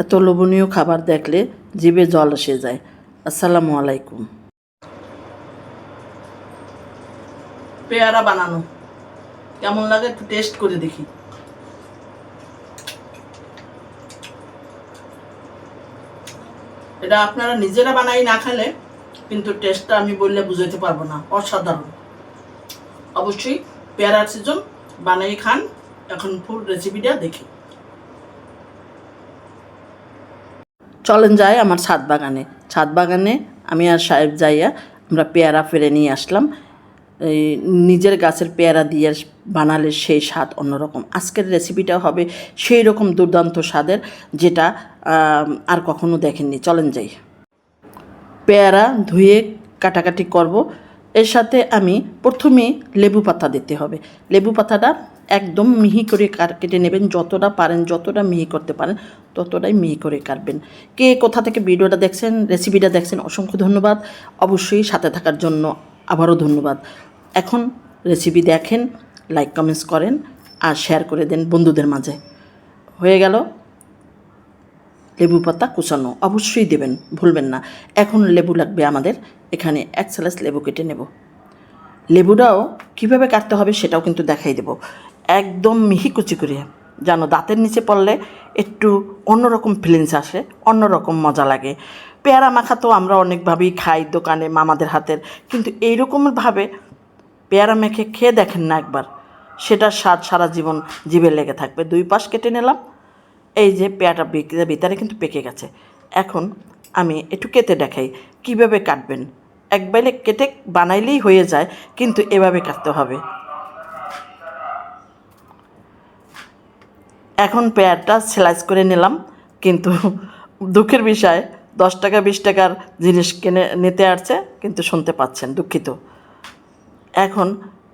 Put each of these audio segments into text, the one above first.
এত লোভনীয় খাবার দেখলে জিভে জল এসে যায়। আসসালামু আলাইকুম। পেয়ারা বানানো কেমন লাগে একটু টেস্ট করে দেখি। এটা আপনারা নিজেরা বানাই না খেলে কিন্তু টেস্টটা আমি বললে বুঝাতে পারবো না, অসাধারণ। অবশ্যই পেয়ারার সিজন, বানাই খান। এখন ফুল রেসিপিটা দেখি। চলেন যাই আমার ছাদ বাগানে আমি আর সাহেব যাইয়া আমরা পেয়ারা ফেলে নিয়ে আসলাম। এই নিজের গাছের পেয়ারা দিয়ে বানালে সেই স্বাদ অন্যরকম। আজকের রেসিপিটা হবে সেই রকম দুর্দান্ত স্বাদের, যেটা আর কখনো দেখেননি। চলেন যাই। পেয়ারা ধুয়ে কাটাকাটি করব। এর সাথে আমি প্রথমে লেবু পাতা দিতে হবে। লেবু পাতাটা একদম মিহি করে কেটে নেবেন, যতটা পারেন, যতটা মিহি করতে পারেন ততটাই মিহি করে কাটবেন। কে কোথা থেকে ভিডিওটা দেখছেন, রেসিপিটা দেখছেন, অসংখ্য ধন্যবাদ। অবশ্যই সাথে থাকার জন্য আবারও ধন্যবাদ। এখন রেসিপি দেখেন, লাইক কমেন্টস করেন আর শেয়ার করে দেন বন্ধুদের মাঝে। হয়ে গেল লেবু পাতা কুচানো, অবশ্যই দেবেন, ভুলবেন না। এখন লেবু লাগবে আমাদের, এখানে 1 স্লাইস লেবু কেটে নেব। লেবুটাও কীভাবে কাটতে হবে সেটাও কিন্তু দেখাই দেব। একদম মিহি কুচি করে, যেন দাঁতের নিচে পড়লে একটু অন্যরকম ফিলিংস আসে, অন্যরকম মজা লাগে। পেয়ারা মাখা তো আমরা অনেকভাবেই খাই দোকানে মামাদের হাতের, কিন্তু এইরকমভাবে পেয়ারা মেখে খেয়ে দেখেন না একবার, সেটার স্বাদ সারা জীবন জিভে লেগে থাকবে। 2 পাশ কেটে নিলাম। এই যে পেয়ারাটা ভিতরে কিন্তু পেকে গেছে। এখন আমি একটু কেটে দেখাই কীভাবে কাটবেন। একবারে কেটে বানাইলেই হয়ে যায়, কিন্তু এভাবে কাটতে হবে। এখন পেয়ারটা স্লাইস করে নিলাম, কিন্তু দুঃখের বিষয় 10 টাকা 20 টাকার জিনিস কিনে নিতে আসছে, কিন্তু শুনতে পাচ্ছেন, দুঃখিত। এখন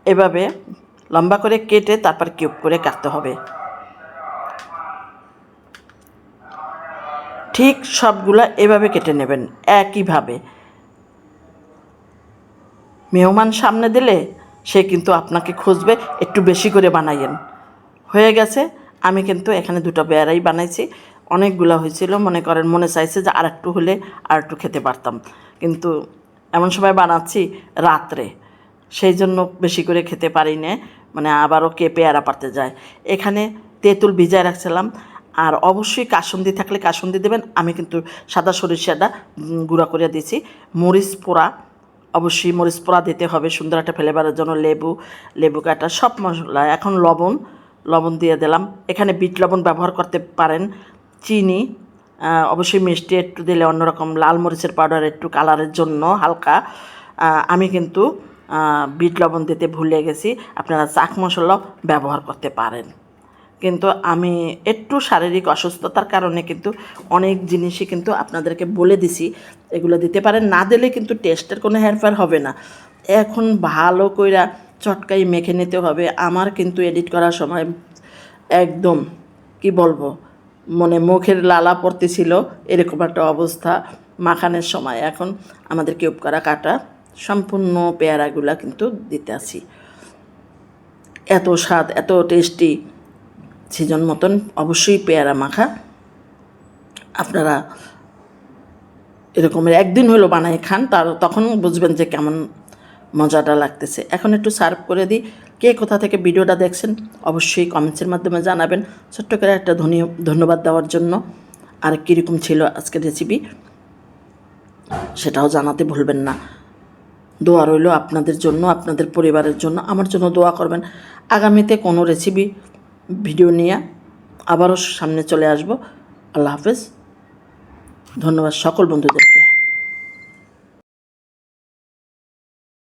এভাবে লম্বা করে কেটে তারপর কিউব করে কাটতে হবে। ঠিক সবগুলা এভাবে কেটে নেবেন একইভাবে। মেহমান সামনে দিলে সে কিন্তু আপনাকে খুঁজবে, একটু বেশি করে বানাইয়েন। হয়ে গেছে। আমি কিন্তু এখানে 2টা পেয়ারাই বানাইছি, অনেকগুলো হয়েছিল। মনে করেন মনে চাইছে যে আর একটু হলে আর একটু খেতে পারতাম, কিন্তু এমন সময় বানাচ্ছি রাত্রে, সেই জন্য বেশি করে খেতে পারি না। মানে আবারও কে পেয়ারা পারতে যায়। এখানে তেঁতুল ভিজায় রাখছিলাম, আর অবশ্যই কাসুন্দি থাকলে কাসুন্দি দেবেন। আমি কিন্তু সাদা সরিষাটা গুঁড়া করে দিয়েছি। মরিচ পোড়া, অবশ্যই মরিচ পোড়া দিতে হবে সুন্দর একটা ফ্লেভারের জন্য। লেবু কাটা, সব মশলা। এখন লবণ দিয়ে দিলাম। এখানে বিট লবণ ব্যবহার করতে পারেন, চিনি, অবশ্যই মিষ্টি একটু দিলে অন্যরকম। লাল মরিচের পাউডার একটু কালারের জন্য হালকা। আমি কিন্তু বিট লবণ দিতে ভুলে গেছি। আপনারা চাক মশলাও ব্যবহার করতে পারেন, কিন্তু আমি একটু শারীরিক অসুস্থতার কারণে কিন্তু অনেক জিনিসই কিন্তু আপনাদেরকে বলে দিছি, এগুলো দিতে পারেন। না দিলে কিন্তু টেস্টের কোনো হেরফের হবে না। এখন ভালো কইরা চটকাই মেখে নিতে হবে। আমার কিন্তু এডিট করার সময় একদম কি বলবো, মানে মুখের লালা পড়তেছিল, এরকম একটা অবস্থা মাখানোর সময়। এখন আমাদের কিউব করা কাটা সম্পূর্ণ পেয়ারাগুলা কিন্তু দিতে আসি। এত স্বাদ, এত টেস্টি, সিজন মতন অবশ্যই পেয়ারা মাখা আপনারা এরকমের একদিন হলো বানাই খান, তখন বুঝবেন যে কেমন মজাটা লাগতেছে। এখন একটু সার্ভ করে দিই। কে কোথা থেকে ভিডিওটা দেখছেন অবশ্যই কমেন্টসের মাধ্যমে জানাবেন। ছোট্ট করে একটা ধন্যবাদ দেওয়ার জন্য। আর কীরকম ছিল আজকের রেসিপি সেটাও জানাতে ভুলবেন না। দোয়া রইল আপনাদের জন্য, আপনাদের পরিবারের জন্য। আমার জন্য দোয়া করবেন। আগামীতে কোনো রেসিপি ভিডিও নিয়ে আবারও সামনে চলে আসব। আল্লাহ হাফেজ। ধন্যবাদ সকল বন্ধুদেরকে।